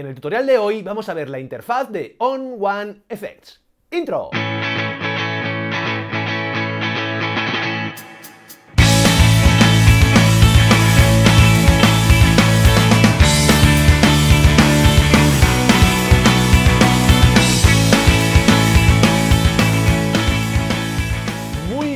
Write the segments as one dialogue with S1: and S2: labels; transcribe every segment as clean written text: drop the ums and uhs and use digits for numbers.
S1: En el tutorial de hoy vamos a ver la interfaz de On1 Effects. ¡Intro!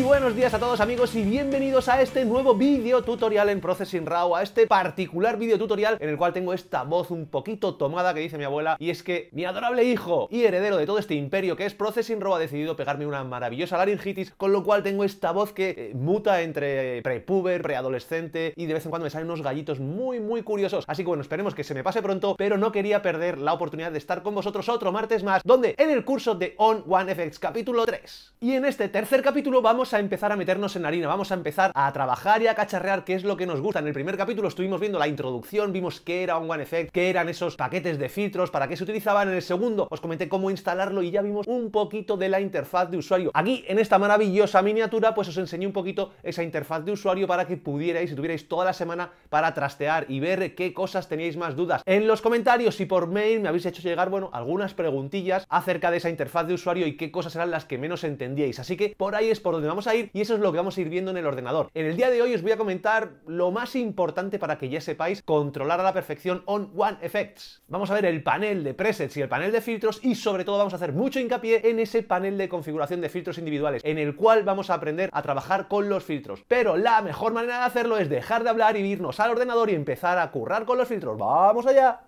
S1: Buenos días a todos amigos y bienvenidos a este nuevo vídeo tutorial en Processing Raw, a este particular vídeo tutorial en el cual tengo esta voz un poquito tomada que dice mi abuela, y es que mi adorable hijo y heredero de todo este imperio que es Processing Raw ha decidido pegarme una maravillosa laringitis, con lo cual tengo esta voz que muta entre prepuber, preadolescente, y de vez en cuando me salen unos gallitos muy curiosos. Así que bueno, esperemos que se me pase pronto, pero no quería perder la oportunidad de estar con vosotros otro martes más, donde en el curso de On1 Effects capítulo 3. Y en este tercer capítulo vamos a empezar a meternos en harina, vamos a empezar a trabajar y a cacharrear qué es lo que nos gusta. En el primer capítulo estuvimos viendo la introducción, vimos qué era On1 Effect, qué eran esos paquetes de filtros, para qué se utilizaban. En el segundo os comenté cómo instalarlo y ya vimos un poquito de la interfaz de usuario. Aquí, en esta maravillosa miniatura, pues os enseñé un poquito esa interfaz de usuario para que pudierais y tuvierais toda la semana para trastear y ver qué cosas teníais más dudas. En los comentarios y por mail me habéis hecho llegar, bueno, algunas preguntillas acerca de esa interfaz de usuario y qué cosas eran las que menos entendíais. Así que por ahí es por donde vamos a ir y eso es lo que vamos a ir viendo en el ordenador. En el día de hoy os voy a comentar lo más importante para que ya sepáis controlar a la perfección On1 Effects. Vamos a ver el panel de presets y el panel de filtros, y sobre todo vamos a hacer mucho hincapié en ese panel de configuración de filtros individuales, en el cual vamos a aprender a trabajar con los filtros. Pero la mejor manera de hacerlo es dejar de hablar y irnos al ordenador y empezar a currar con los filtros. ¡Vamos allá!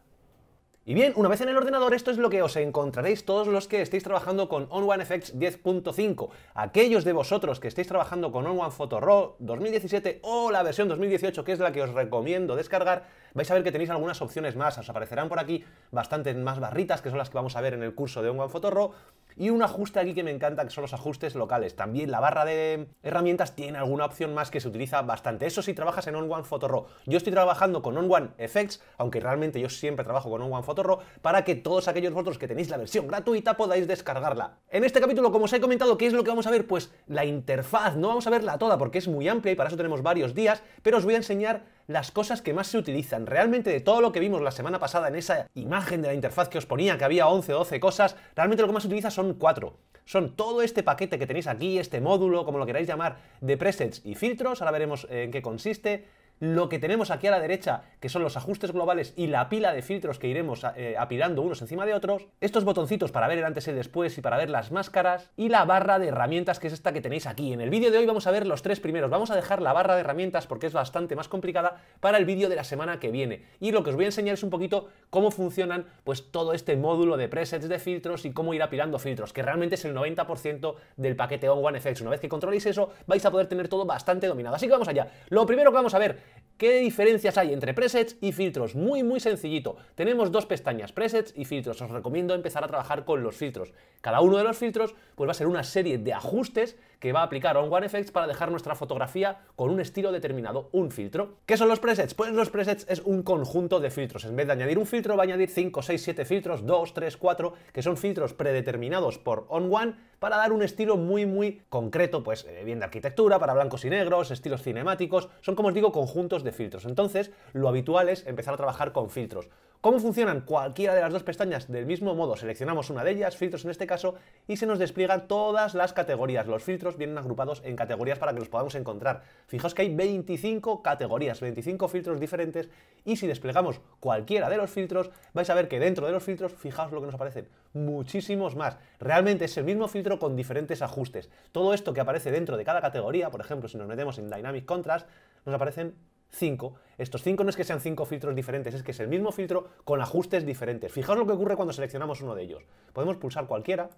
S1: Y bien, una vez en el ordenador, esto es lo que os encontraréis todos los que estéis trabajando con On1 Effects 10.5. Aquellos de vosotros que estéis trabajando con On1 Photo Raw 2017 o la versión 2018, que es la que os recomiendo descargar, vais a ver que tenéis algunas opciones más. Os aparecerán por aquí bastantes más barritas, que son las que vamos a ver en el curso de On1 Photo Raw. Y un ajuste aquí que me encanta, que son los ajustes locales. También la barra de herramientas tiene alguna opción más que se utiliza bastante. Eso si trabajas en On1 Photo Raw. Yo estoy trabajando con On1 Effects, aunque realmente yo siempre trabajo con On1 Photo Raw, para que todos aquellos vosotros que tenéis la versión gratuita podáis descargarla. En este capítulo, como os he comentado, ¿qué es lo que vamos a ver? Pues la interfaz. No vamos a verla toda porque es muy amplia y para eso tenemos varios días, pero os voy a enseñar las cosas que más se utilizan. Realmente de todo lo que vimos la semana pasada en esa imagen de la interfaz que os ponía, que había 11 o 12 cosas, realmente lo que más se utiliza son 4. Son todo este paquete que tenéis aquí, este módulo, como lo queráis llamar, de presets y filtros. Ahora veremos en qué consiste. Lo que tenemos aquí a la derecha, que son los ajustes globales y la pila de filtros que iremos apilando unos encima de otros. Estos botoncitos para ver el antes y el después y para ver las máscaras. Y la barra de herramientas, que es esta que tenéis aquí. En el vídeo de hoy vamos a ver los tres primeros. Vamos a dejar la barra de herramientas porque es bastante más complicada para el vídeo de la semana que viene. Y lo que os voy a enseñar es un poquito cómo funcionan pues todo este módulo de presets, de filtros y cómo ir apilando filtros, que realmente es el 90% del paquete On1 Effects. Una vez que controléis eso, vais a poder tener todo bastante dominado. Así que vamos allá. Lo primero que vamos a ver, ¿qué diferencias hay entre presets y filtros? Muy sencillito. Tenemos dos pestañas, presets y filtros. Os recomiendo empezar a trabajar con los filtros. Cada uno de los filtros pues va a ser una serie de ajustes que va a aplicar On1 Effects para dejar nuestra fotografía con un estilo determinado, un filtro. ¿Qué son los presets? Pues los presets es un conjunto de filtros. En vez de añadir un filtro, va a añadir 5, 6, 7 filtros, 2, 3, 4, que son filtros predeterminados por On1 para dar un estilo muy concreto, pues bien de arquitectura, para blancos y negros, estilos cinemáticos. Son, como os digo, conjuntos de filtros. Entonces, lo habitual es empezar a trabajar con filtros. ¿Cómo funcionan? Cualquiera de las dos pestañas del mismo modo. Seleccionamos una de ellas, filtros en este caso, y se nos despliegan todas las categorías. Los filtros vienen agrupados en categorías para que los podamos encontrar. Fijaos que hay 25 categorías, 25 filtros diferentes, y si desplegamos cualquiera de los filtros, vais a ver que dentro de los filtros, fijaos lo que nos aparecen, muchísimos más. Realmente es el mismo filtro con diferentes ajustes. Todo esto que aparece dentro de cada categoría, por ejemplo, si nos metemos en Dynamic Contrast, nos aparecen 5. Estos 5 no es que sean 5 filtros diferentes, es que es el mismo filtro con ajustes diferentes. Fijaos lo que ocurre cuando seleccionamos uno de ellos. Podemos pulsar cualquiera,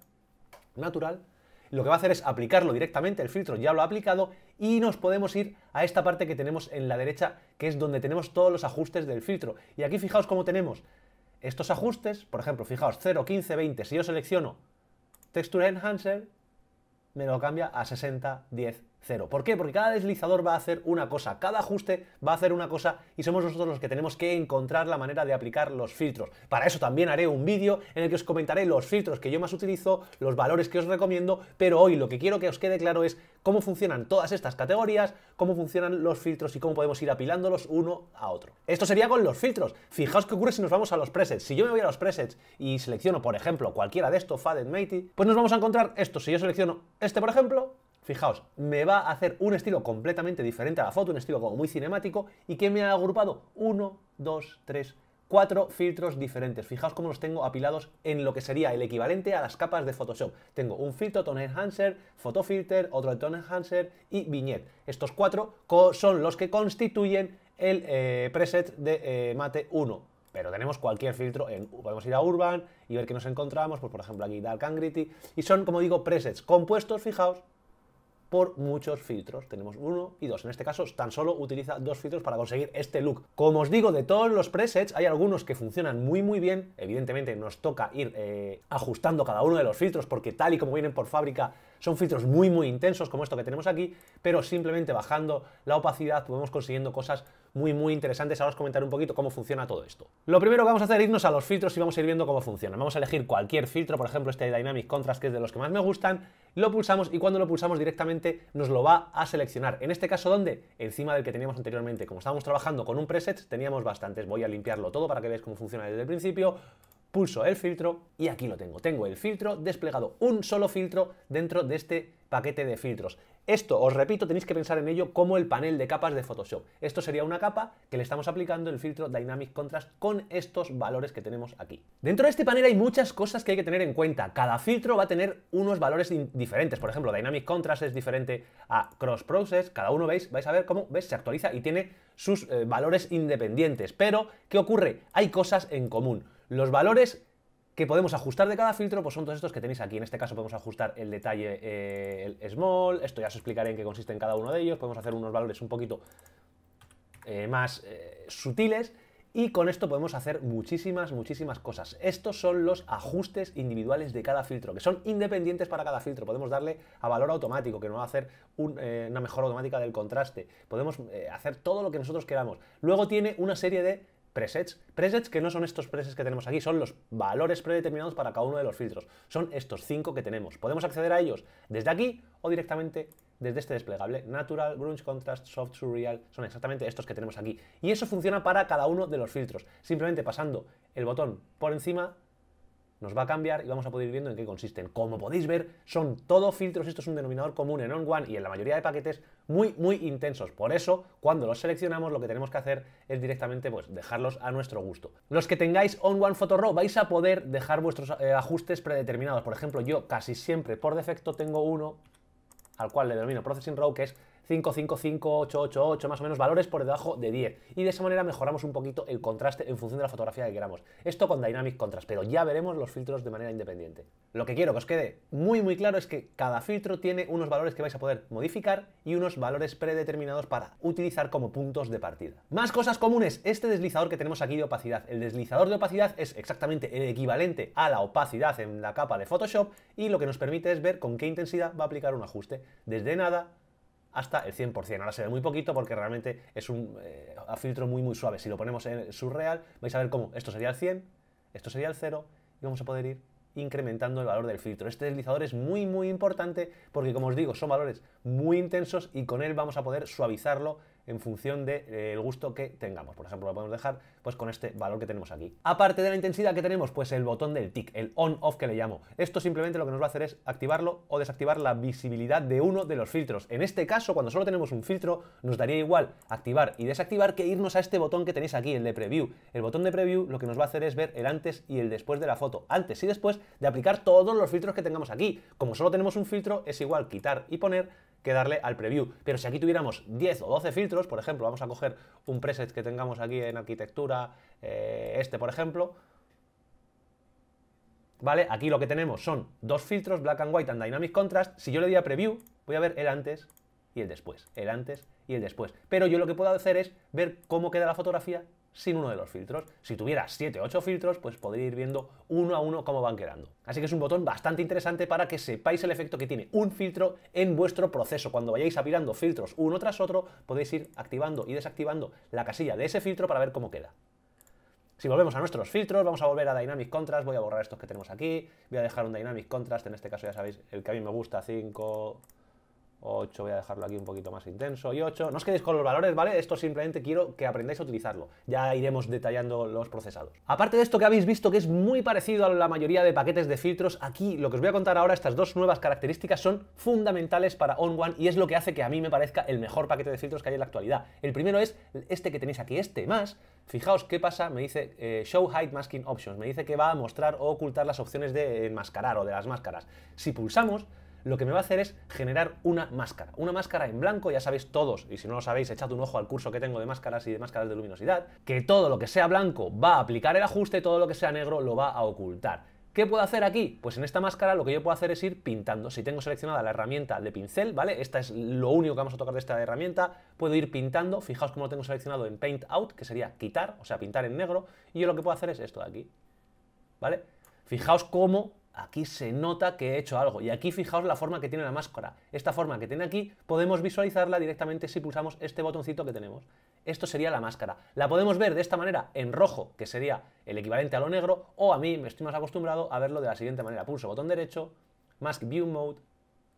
S1: natural. Lo que va a hacer es aplicarlo directamente, el filtro ya lo ha aplicado, y nos podemos ir a esta parte que tenemos en la derecha, que es donde tenemos todos los ajustes del filtro. Y aquí fijaos cómo tenemos estos ajustes, por ejemplo, fijaos, 0, 15, 20. Si yo selecciono Texture Enhancer, me lo cambia a 60, 10 0. ¿Por qué? Porque cada deslizador va a hacer una cosa, cada ajuste va a hacer una cosa y somos nosotros los que tenemos que encontrar la manera de aplicar los filtros. Para eso también haré un vídeo en el que os comentaré los filtros que yo más utilizo, los valores que os recomiendo, pero hoy lo que quiero que os quede claro es cómo funcionan todas estas categorías, cómo funcionan los filtros y cómo podemos ir apilándolos uno a otro. Esto sería con los filtros. Fijaos qué ocurre si nos vamos a los presets. Si yo me voy a los presets y selecciono, por ejemplo, cualquiera de estos, Faded Matey, pues nos vamos a encontrar esto. Si yo selecciono este, por ejemplo, fijaos, me va a hacer un estilo completamente diferente a la foto, un estilo como muy cinemático, y que me ha agrupado 1, 2, 3, 4 filtros diferentes. Fijaos cómo los tengo apilados en lo que sería el equivalente a las capas de Photoshop. Tengo un filtro Tone Enhancer, Photo Filter, otro de Tone Enhancer y Vignette. Estos 4 son los que constituyen el preset de Mate 1. Pero tenemos cualquier filtro, podemos ir a Urban y ver qué nos encontramos, pues por ejemplo aquí Dark and Gritty, y son, como digo, presets compuestos, fijaos, por muchos filtros. Tenemos 1 y 2. En este caso, tan solo utiliza 2 filtros para conseguir este look. Como os digo, de todos los presets, hay algunos que funcionan muy bien. Evidentemente, nos toca ir ajustando cada uno de los filtros, porque tal y como vienen por fábrica, son filtros muy intensos, como esto que tenemos aquí, pero simplemente bajando la opacidad podemos consiguiendo cosas muy interesantes. Ahora os comentaré un poquito cómo funciona todo esto. Lo primero que vamos a hacer es irnos a los filtros y vamos a ir viendo cómo funcionan. Vamos a elegir cualquier filtro, por ejemplo este Dynamic Contrast, que es de los que más me gustan, lo pulsamos y cuando lo pulsamos directamente nos lo va a seleccionar. En este caso, ¿dónde? Encima del que teníamos anteriormente. Como estábamos trabajando con un preset, teníamos bastantes. Voy a limpiarlo todo para que veáis cómo funciona desde el principio. Pulso el filtro y aquí lo tengo. Tengo el filtro desplegado, un solo filtro dentro de este paquete de filtros. Esto, os repito, tenéis que pensar en ello como el panel de capas de Photoshop. Esto sería una capa que le estamos aplicando el filtro Dynamic Contrast con estos valores que tenemos aquí. Dentro de este panel hay muchas cosas que hay que tener en cuenta. Cada filtro va a tener unos valores diferentes. Por ejemplo, Dynamic Contrast es diferente a Cross Process. Cada uno, vais a ver cómo se actualiza y tiene sus valores independientes. Pero, ¿qué ocurre? Hay cosas en común. Los valores que podemos ajustar de cada filtro pues son todos estos que tenéis aquí. En este caso podemos ajustar el detalle, el small, esto ya os explicaré en qué consiste en cada uno de ellos. Podemos hacer unos valores un poquito más sutiles y con esto podemos hacer muchísimas cosas. Estos son los ajustes individuales de cada filtro, que son independientes para cada filtro. Podemos darle a valor automático, que nos va a hacer una mejora automática del contraste. Podemos hacer todo lo que nosotros queramos. Luego tiene una serie de presets que no son estos presets que tenemos aquí, son los valores predeterminados para cada uno de los filtros. Son estos 5 que tenemos. Podemos acceder a ellos desde aquí o directamente desde este desplegable. Natural, Grunge, Contrast, Soft, Surreal, son exactamente estos que tenemos aquí. Y eso funciona para cada uno de los filtros. Simplemente pasando el botón por encima nos va a cambiar y vamos a poder ir viendo en qué consisten. Como podéis ver, son todo filtros, esto es un denominador común en On1 y en la mayoría de paquetes muy intensos. Por eso, cuando los seleccionamos, lo que tenemos que hacer es directamente pues, dejarlos a nuestro gusto. Los que tengáis On1 Photo Raw vais a poder dejar vuestros ajustes predeterminados. Por ejemplo, yo casi siempre por defecto tengo uno al cual le denomino Processing Raw, que es 555, 888, más o menos valores por debajo de 10. Y de esa manera mejoramos un poquito el contraste en función de la fotografía que queramos. Esto con Dynamic Contrast, pero ya veremos los filtros de manera independiente. Lo que quiero que os quede muy claro es que cada filtro tiene unos valores que vais a poder modificar y unos valores predeterminados para utilizar como puntos de partida. Más cosas comunes, este deslizador que tenemos aquí de opacidad. El deslizador de opacidad es exactamente el equivalente a la opacidad en la capa de Photoshop y lo que nos permite es ver con qué intensidad va a aplicar un ajuste. Desde nada hasta el 100%. Ahora se ve muy poquito porque realmente es un filtro muy suave. Si lo ponemos en Surreal, vais a ver cómo esto sería el 100, esto sería el 0 y vamos a poder ir incrementando el valor del filtro. Este deslizador es muy importante porque, como os digo, son valores muy intensos y con él vamos a poder suavizarlo en función del gusto que tengamos. Por ejemplo, lo podemos dejar pues con este valor que tenemos aquí. Aparte de la intensidad que tenemos, pues el botón del tick, el on-off que le llamo. Esto simplemente lo que nos va a hacer es activarlo o desactivar la visibilidad de uno de los filtros. En este caso, cuando solo tenemos un filtro, nos daría igual activar y desactivar que irnos a este botón que tenéis aquí, el de preview. El botón de preview lo que nos va a hacer es ver el antes y el después de la foto. Antes y después de aplicar todos los filtros que tengamos aquí. Como solo tenemos un filtro, es igual quitar y poner que darle al preview. Pero si aquí tuviéramos 10 o 12 filtros, por ejemplo, vamos a coger un preset que tengamos aquí en arquitectura, este por ejemplo, ¿vale? Aquí lo que tenemos son dos filtros, Black and White and Dynamic Contrast. Si yo le doy a preview, voy a ver el antes y el después, el antes y el después. Pero yo lo que puedo hacer es ver cómo queda la fotografía sin uno de los filtros. Si tuviera 7 o 8 filtros, pues podría ir viendo uno a uno cómo van quedando. Así que es un botón bastante interesante para que sepáis el efecto que tiene un filtro en vuestro proceso. Cuando vayáis apilando filtros uno tras otro, podéis ir activando y desactivando la casilla de ese filtro para ver cómo queda. Si volvemos a nuestros filtros, vamos a volver a Dynamic Contrast, voy a borrar estos que tenemos aquí, voy a dejar un Dynamic Contrast, en este caso ya sabéis, el que a mí me gusta, 5, 8, voy a dejarlo aquí un poquito más intenso, y 8. No os quedéis con los valores, ¿vale? Esto simplemente quiero que aprendáis a utilizarlo. Ya iremos detallando los procesados. Aparte de esto que habéis visto, que es muy parecido a la mayoría de paquetes de filtros, aquí lo que os voy a contar ahora, estas dos nuevas características son fundamentales para ON1 y es lo que hace que a mí me parezca el mejor paquete de filtros que hay en la actualidad. El primero es este que tenéis aquí, este más. Fijaos qué pasa, me dice Show Hide Masking Options, me dice que va a mostrar o ocultar las opciones de enmascarar o de las máscaras. Si pulsamos, lo que me va a hacer es generar una máscara en blanco, ya sabéis todos, y si no lo sabéis, echad un ojo al curso que tengo de máscaras y de máscaras de luminosidad, que todo lo que sea blanco va a aplicar el ajuste y todo lo que sea negro lo va a ocultar. ¿Qué puedo hacer aquí? Pues en esta máscara lo que yo puedo hacer es ir pintando. Si tengo seleccionada la herramienta de pincel, ¿vale? Esta es lo único que vamos a tocar de esta herramienta, puedo ir pintando, fijaos cómo lo tengo seleccionado en Paint Out, que sería quitar, o sea, pintar en negro, y yo lo que puedo hacer es esto de aquí, ¿vale? Fijaos cómo aquí se nota que he hecho algo. Y aquí fijaos la forma que tiene la máscara. Esta forma que tiene aquí podemos visualizarla directamente si pulsamos este botoncito que tenemos. Esto sería la máscara. La podemos ver de esta manera en rojo, que sería el equivalente a lo negro, o a mí me estoy más acostumbrado a verlo de la siguiente manera. Pulso botón derecho, Mask View Mode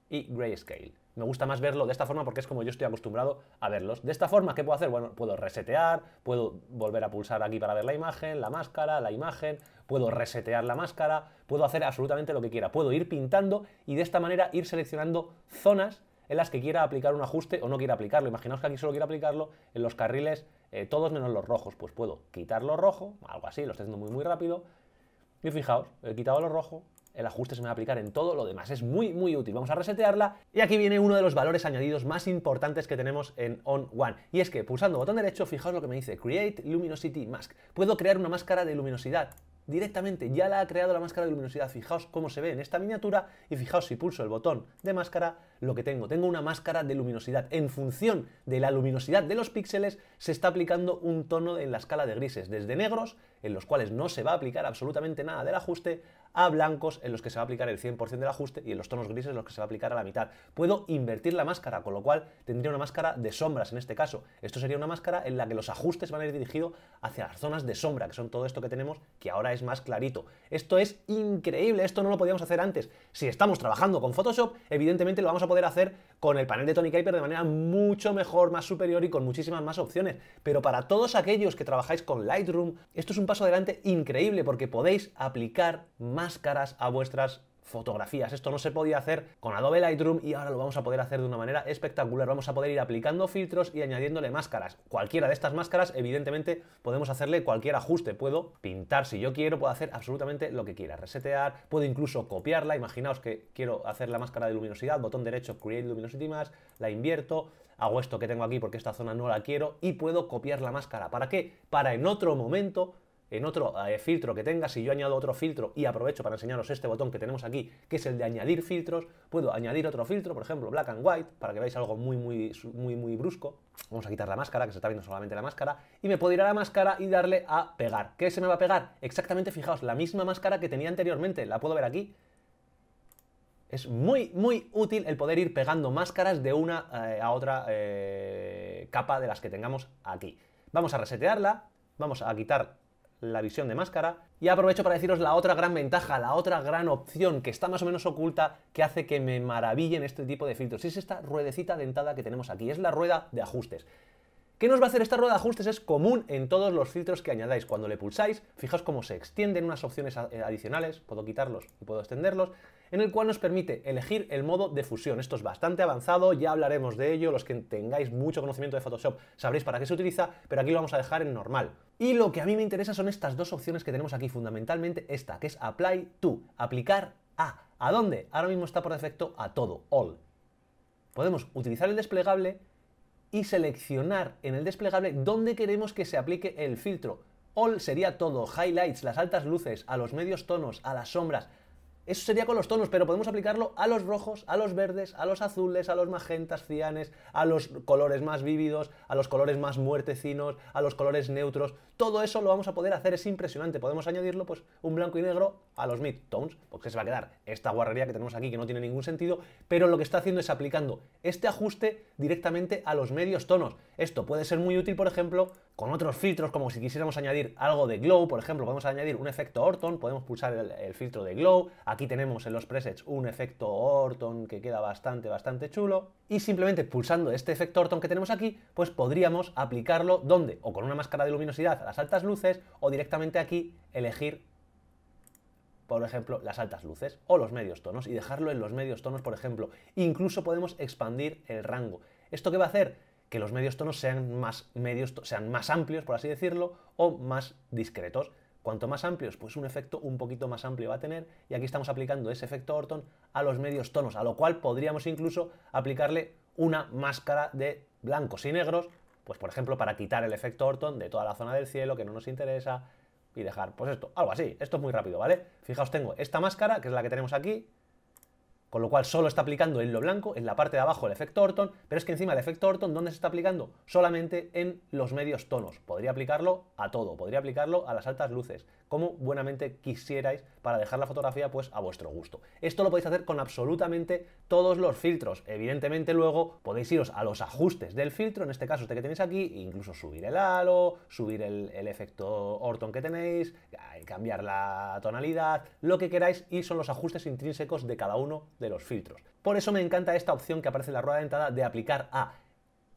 S1: y Grayscale. Me gusta más verlo de esta forma porque es como yo estoy acostumbrado a verlos. De esta forma, ¿qué puedo hacer? Bueno, puedo resetear, puedo volver a pulsar aquí para ver la imagen, la máscara, la imagen, puedo resetear la máscara, puedo hacer absolutamente lo que quiera. Puedo ir pintando y de esta manera ir seleccionando zonas en las que quiera aplicar un ajuste o no quiera aplicarlo. Imaginaos que aquí solo quiero aplicarlo en los carriles todos menos los rojos. Pues puedo quitar lo rojo, algo así, lo estoy haciendo muy rápido. Y fijaos, he quitado lo rojo. El ajuste se me va a aplicar en todo lo demás. Es muy útil. Vamos a resetearla. Y aquí viene uno de los valores añadidos más importantes que tenemos en ON1. Y es que pulsando botón derecho, fijaos lo que me dice Create Luminosity Mask. Puedo crear una máscara de luminosidad. Directamente, ya la ha creado la máscara de luminosidad. Fijaos cómo se ve en esta miniatura y fijaos si pulso el botón de máscara, lo que tengo. Tengo una máscara de luminosidad. En función de la luminosidad de los píxeles, se está aplicando un tono en la escala de grises. Desde negros, en los cuales no se va a aplicar absolutamente nada del ajuste, a blancos, en los que se va a aplicar el 100% del ajuste, y en los tonos grises, en los que se va a aplicar a la mitad. Puedo invertir la máscara, con lo cual tendría una máscara de sombras en este caso. Esto sería una máscara en la que los ajustes van a ir dirigidos hacia las zonas de sombra, que son todo esto que tenemos, que ahora es más clarito. Esto es increíble, esto no lo podíamos hacer antes. Si estamos trabajando con Photoshop, evidentemente lo vamos a poder hacer con el panel de Tony Kuiper de manera mucho mejor, más superior y con muchísimas más opciones. Pero para todos aquellos que trabajáis con Lightroom, esto es un paso adelante increíble porque podéis aplicar máscaras a vuestras fotografías. Esto no se podía hacer con Adobe Lightroom y ahora lo vamos a poder hacer de una manera espectacular. Vamos a poder ir aplicando filtros y añadiéndole máscaras. Cualquiera de estas máscaras, evidentemente, podemos hacerle cualquier ajuste. Puedo pintar si yo quiero, puedo hacer absolutamente lo que quiera. Resetear, puedo incluso copiarla. Imaginaos que quiero hacer la máscara de luminosidad, botón derecho, Create Luminosity Mask, la invierto, hago esto que tengo aquí porque esta zona no la quiero y puedo copiar la máscara. ¿Para qué? Para en otro momento, en otro filtro que tenga, si yo añado otro filtro y aprovecho para enseñaros este botón que tenemos aquí, que es el de añadir filtros, puedo añadir otro filtro, por ejemplo, Black and White, para que veáis algo muy brusco. Vamos a quitar la máscara, que se está viendo solamente la máscara, y me puedo ir a la máscara y darle a pegar. ¿Qué se me va a pegar? Exactamente, fijaos, la misma máscara que tenía anteriormente, la puedo ver aquí. Es muy útil el poder ir pegando máscaras de una a otra capa de las que tengamos aquí. Vamos a resetearla, vamos a quitar la visión de máscara y aprovecho para deciros la otra gran ventaja, la otra gran opción que está más o menos oculta que hace que me maravillen este tipo de filtros. Y es esta ruedecita dentada que tenemos aquí, es la rueda de ajustes. ¿Qué nos va a hacer esta rueda de ajustes? Es común en todos los filtros que añadáis. Cuando le pulsáis, fijaos cómo se extienden unas opciones adicionales, puedo quitarlos y puedo extenderlos, en el cual nos permite elegir el modo de fusión. Esto es bastante avanzado, ya hablaremos de ello, los que tengáis mucho conocimiento de Photoshop sabréis para qué se utiliza, pero aquí lo vamos a dejar en normal. Y lo que a mí me interesa son estas dos opciones que tenemos aquí, fundamentalmente esta, que es Apply To, aplicar a. ¿A dónde? Ahora mismo está por defecto a todo, All. Podemos utilizar el desplegable y seleccionar en el desplegable dónde queremos que se aplique el filtro. All sería todo, highlights, las altas luces, a los medios tonos, a las sombras. Eso sería con los tonos, pero podemos aplicarlo a los rojos, a los verdes, a los azules, a los magentas, cianes, a los colores más vívidos, a los colores más muertecinos, a los colores neutros. Todo eso lo vamos a poder hacer, es impresionante. Podemos añadirlo, pues, un blanco y negro a los midtones, porque se va a quedar esta guarrería que tenemos aquí que no tiene ningún sentido, pero lo que está haciendo es aplicando este ajuste directamente a los medios tonos. Esto puede ser muy útil, por ejemplo, con otros filtros, como si quisiéramos añadir algo de glow, por ejemplo, podemos añadir un efecto Orton, podemos pulsar el filtro de glow. Aquí tenemos en los presets un efecto Orton que queda bastante chulo. Y simplemente pulsando este efecto Orton que tenemos aquí, pues podríamos aplicarlo ¿dónde? O con una máscara de luminosidad a las altas luces, o directamente aquí elegir, por ejemplo, las altas luces o los medios tonos y dejarlo en los medios tonos, por ejemplo. Incluso podemos expandir el rango. ¿Esto qué va a hacer? Que los medios tonos sean más amplios, por así decirlo, o más discretos. Cuanto más amplios, pues un efecto un poquito más amplio va a tener, y aquí estamos aplicando ese efecto Orton a los medios tonos, a lo cual podríamos incluso aplicarle una máscara de blancos y negros, pues por ejemplo para quitar el efecto Orton de toda la zona del cielo que no nos interesa y dejar, pues esto, algo así. Esto es muy rápido, ¿vale? Fijaos, tengo esta máscara, que es la que tenemos aquí, con lo cual solo está aplicando en lo blanco, en la parte de abajo el efecto Orton, pero es que encima el efecto Orton, ¿dónde se está aplicando? Solamente en los medios tonos. Podría aplicarlo a todo, podría aplicarlo a las altas luces, como buenamente quisierais, para dejar la fotografía pues a vuestro gusto. Esto lo podéis hacer con absolutamente todos los filtros. Evidentemente luego podéis iros a los ajustes del filtro, en este caso este que tenéis aquí, e incluso subir el halo, subir el efecto Orton que tenéis, cambiar la tonalidad, lo que queráis, y son los ajustes intrínsecos de cada uno de los filtros. Por eso me encanta esta opción que aparece en la rueda dentada de aplicar a.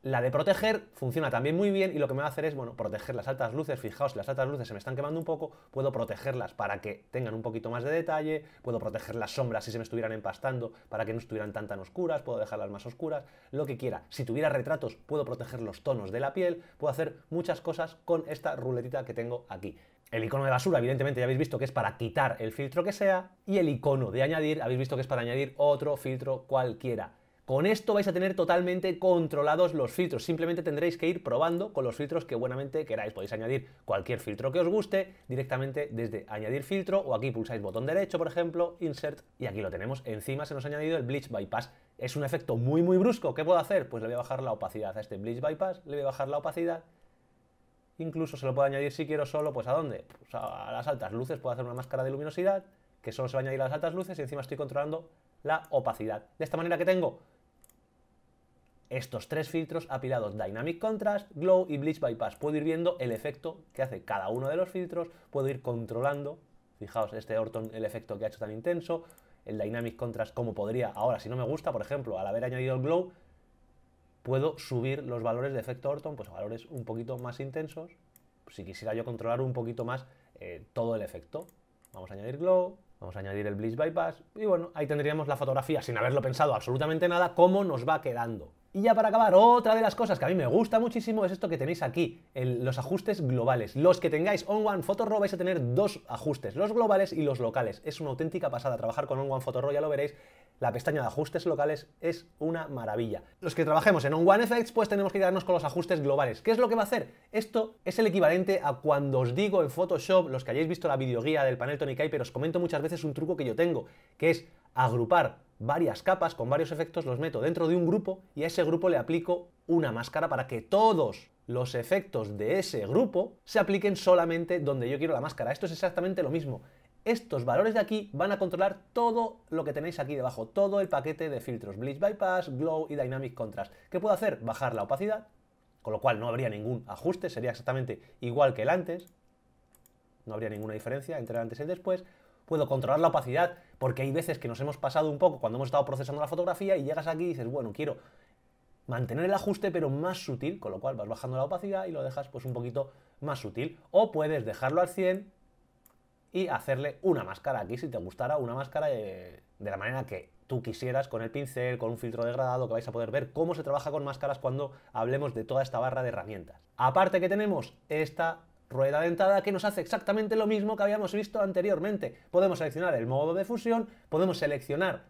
S1: La de proteger funciona también muy bien, y lo que me va a hacer es, bueno, proteger las altas luces. Fijaos, si las altas luces se me están quemando un poco, puedo protegerlas para que tengan un poquito más de detalle, puedo proteger las sombras si se me estuvieran empastando para que no estuvieran tan oscuras, puedo dejarlas más oscuras, lo que quiera. Si tuviera retratos, puedo proteger los tonos de la piel, puedo hacer muchas cosas con esta ruletita que tengo aquí. El icono de basura, evidentemente, ya habéis visto que es para quitar el filtro que sea, y el icono de añadir, habéis visto que es para añadir otro filtro cualquiera. Con esto vais a tener totalmente controlados los filtros. Simplemente tendréis que ir probando con los filtros que buenamente queráis. Podéis añadir cualquier filtro que os guste directamente desde añadir filtro, o aquí pulsáis botón derecho, por ejemplo, insert, y aquí lo tenemos. Encima se nos ha añadido el bleach bypass. Es un efecto muy brusco. ¿Qué puedo hacer? Pues le voy a bajar la opacidad a este bleach bypass, le voy a bajar la opacidad. Incluso se lo puedo añadir si quiero solo, pues ¿a dónde? Pues a las altas luces. Puedo hacer una máscara de luminosidad que solo se va a añadir a las altas luces, y encima estoy controlando la opacidad. De esta manera que tengo estos tres filtros apilados: Dynamic Contrast, Glow y Bleach Bypass. Puedo ir viendo el efecto que hace cada uno de los filtros, puedo ir controlando. Fijaos, este Orton, el efecto que ha hecho tan intenso, el Dynamic Contrast, como podría ahora, si no me gusta, por ejemplo, al haber añadido el Glow, puedo subir los valores de efecto Orton pues a valores un poquito más intensos, si quisiera yo controlar un poquito más todo el efecto. Vamos a añadir Glow, vamos a añadir el Bleach Bypass, y bueno, ahí tendríamos la fotografía, sin haberlo pensado absolutamente nada, cómo nos va quedando. Y ya para acabar, otra de las cosas que a mí me gusta muchísimo es esto que tenéis aquí, los ajustes globales. Los que tengáis On1 Photo Raw vais a tener dos ajustes, los globales y los locales. Es una auténtica pasada trabajar con On1 Photo Raw, ya lo veréis. La pestaña de ajustes locales es una maravilla. Los que trabajemos en On1 Effects, pues tenemos que quedarnos con los ajustes globales. ¿Qué es lo que va a hacer? Esto es el equivalente a cuando os digo en Photoshop, los que hayáis visto la videoguía del panel Tony Kai, pero os comento muchas veces un truco que yo tengo, que es agrupar varias capas con varios efectos, los meto dentro de un grupo y a ese grupo le aplico una máscara para que todos los efectos de ese grupo se apliquen solamente donde yo quiero la máscara. Esto es exactamente lo mismo. Estos valores de aquí van a controlar todo lo que tenéis aquí debajo, todo el paquete de filtros, Bleach Bypass, Glow y Dynamic Contrast. ¿Qué puedo hacer? Bajar la opacidad, con lo cual no habría ningún ajuste, sería exactamente igual que el antes, no habría ninguna diferencia entre el antes y el después. Puedo controlar la opacidad, porque hay veces que nos hemos pasado un poco cuando hemos estado procesando la fotografía y llegas aquí y dices, bueno, quiero mantener el ajuste pero más sutil, con lo cual vas bajando la opacidad y lo dejas pues un poquito más sutil. O puedes dejarlo al 100 y hacerle una máscara aquí, si te gustara, una máscara de la manera que tú quisieras, con el pincel, con un filtro degradado, que vais a poder ver cómo se trabaja con máscaras cuando hablemos de toda esta barra de herramientas. Aparte que tenemos esta rueda dentada que nos hace exactamente lo mismo que habíamos visto anteriormente. Podemos seleccionar el modo de fusión, podemos seleccionar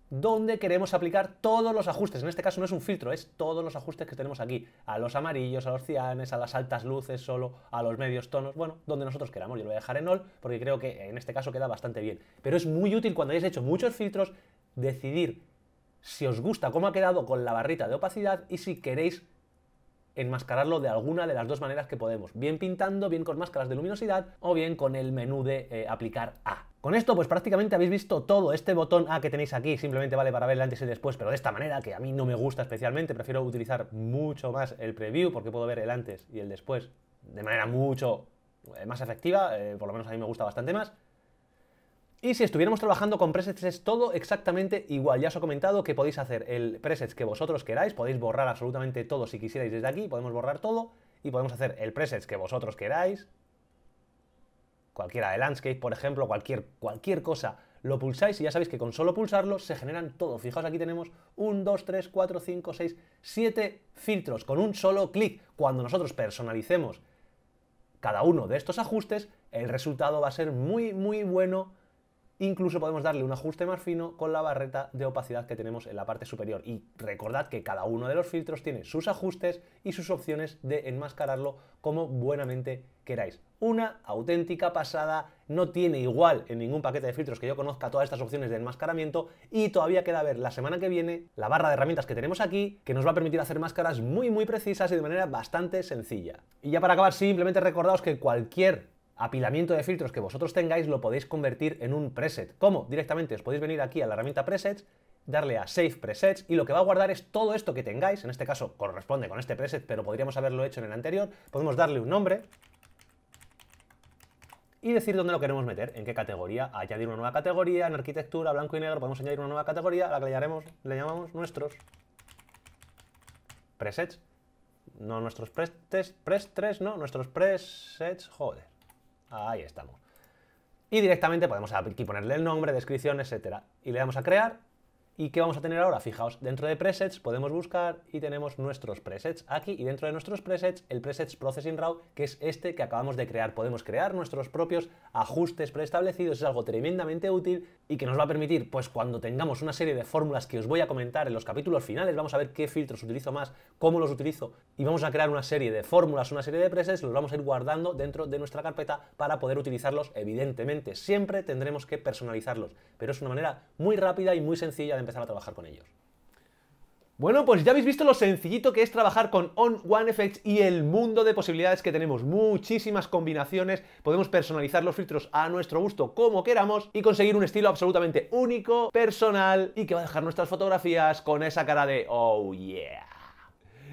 S1: donde queremos aplicar todos los ajustes. En este caso no es un filtro, es todos los ajustes que tenemos aquí. A los amarillos, a los cianes, a las altas luces solo, a los medios tonos, bueno, donde nosotros queramos. Yo lo voy a dejar en all porque creo que en este caso queda bastante bien. Pero es muy útil cuando hayáis hecho muchos filtros decidir si os gusta cómo ha quedado con la barrita de opacidad y si queréis enmascararlo de alguna de las dos maneras que podemos, bien pintando, bien con máscaras de luminosidad o bien con el menú de aplicar A. Con esto pues prácticamente habéis visto todo. Este botón A que tenéis aquí simplemente vale para ver el antes y después, pero de esta manera, que a mí no me gusta especialmente, prefiero utilizar mucho más el preview porque puedo ver el antes y el después de manera mucho más efectiva, por lo menos a mí me gusta bastante más. Y si estuviéramos trabajando con presets es todo exactamente igual. Ya os he comentado que podéis hacer el presets que vosotros queráis, podéis borrar absolutamente todo si quisierais desde aquí, podemos borrar todo y podemos hacer el presets que vosotros queráis. Cualquiera de landscape, por ejemplo, cualquier cosa, lo pulsáis y ya sabéis que con solo pulsarlo se generan todo. Fijaos, aquí tenemos 1, 2, 3, 4, 5, 6, 7 filtros con un solo clic. Cuando nosotros personalicemos cada uno de estos ajustes, el resultado va a ser muy, muy bueno. Incluso podemos darle un ajuste más fino con la barreta de opacidad que tenemos en la parte superior. Y recordad que cada uno de los filtros tiene sus ajustes y sus opciones de enmascararlo como buenamente queráis. Una auténtica pasada, no tiene igual en ningún paquete de filtros que yo conozca todas estas opciones de enmascaramiento y todavía queda ver la semana que viene la barra de herramientas que tenemos aquí que nos va a permitir hacer máscaras muy muy precisas y de manera bastante sencilla. Y ya para acabar, simplemente recordaos que cualquier apilamiento de filtros que vosotros tengáis lo podéis convertir en un preset. ¿Cómo? Directamente os podéis venir aquí a la herramienta presets, darle a Save Presets y lo que va a guardar es todo esto que tengáis. En este caso corresponde con este preset, pero podríamos haberlo hecho en el anterior. Podemos darle un nombre y decir dónde lo queremos meter, en qué categoría. Añadir una nueva categoría, en arquitectura, blanco y negro, podemos añadir una nueva categoría a la que le llamamos nuestros presets. No nuestros presets, no, nuestros presets, joder. Ahí estamos. Y directamente podemos aquí ponerle el nombre, descripción, etcétera. Y le damos a crear. ¿Y qué vamos a tener ahora? Fijaos, dentro de presets podemos buscar y tenemos nuestros presets aquí. Y dentro de nuestros presets, el presets Processing Raw, que es este que acabamos de crear. Podemos crear nuestros propios ajustes preestablecidos. Es algo tremendamente útil y que nos va a permitir, pues cuando tengamos una serie de fórmulas que os voy a comentar en los capítulos finales, vamos a ver qué filtros utilizo más, cómo los utilizo y vamos a crear una serie de fórmulas, una serie de presets, los vamos a ir guardando dentro de nuestra carpeta para poder utilizarlos. Evidentemente, siempre tendremos que personalizarlos, pero es una manera muy rápida y muy sencilla de empezar a trabajar con ellos. Bueno, pues ya habéis visto lo sencillito que es trabajar con ON1FX y el mundo de posibilidades que tenemos. Muchísimas combinaciones, podemos personalizar los filtros a nuestro gusto como queramos y conseguir un estilo absolutamente único, personal y que va a dejar nuestras fotografías con esa cara de oh yeah.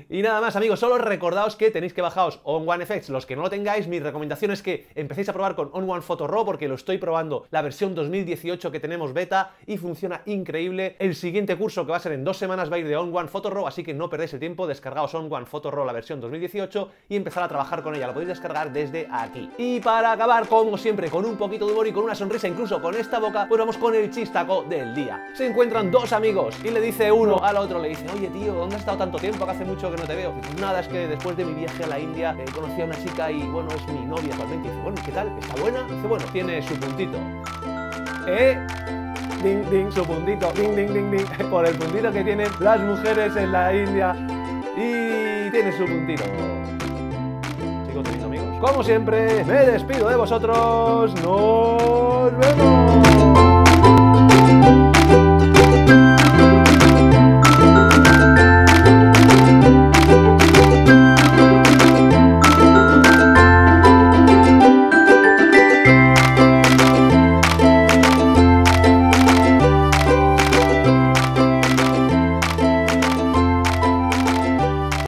S1: Y nada más, amigos, solo recordaos que tenéis que bajaos ON1FX. Los que no lo tengáis, mi recomendación es que empecéis a probar con ON1 Photo Raw porque lo estoy probando la versión 2018 que tenemos beta y funciona increíble. El siguiente curso, que va a ser en 2 semanas, va a ir de ON1 Photo Raw, así que no perdáis el tiempo, descargaos ON1 Photo Raw la versión 2018 y empezar a trabajar con ella. Lo podéis descargar desde aquí. Y para acabar, como siempre, con un poquito de humor y con una sonrisa, incluso con esta boca, pues vamos con el chistaco del día. Se encuentran dos amigos y le dice uno al otro, le dice: oye tío, ¿dónde has estado tanto tiempo? Que hace mucho que no te veo. Nada, es que después de mi viaje a la India conocí a una chica y bueno, es mi novia actualmente. Y dice: bueno, ¿qué tal? ¿Está buena? Dice: bueno, tiene su puntito. Ding, ding, su puntito. Ding, ding, ding, ding. Por el puntito que tienen las mujeres en la India. Y tiene su puntito. Sigo teniendo amigos. Como siempre, me despido de vosotros. No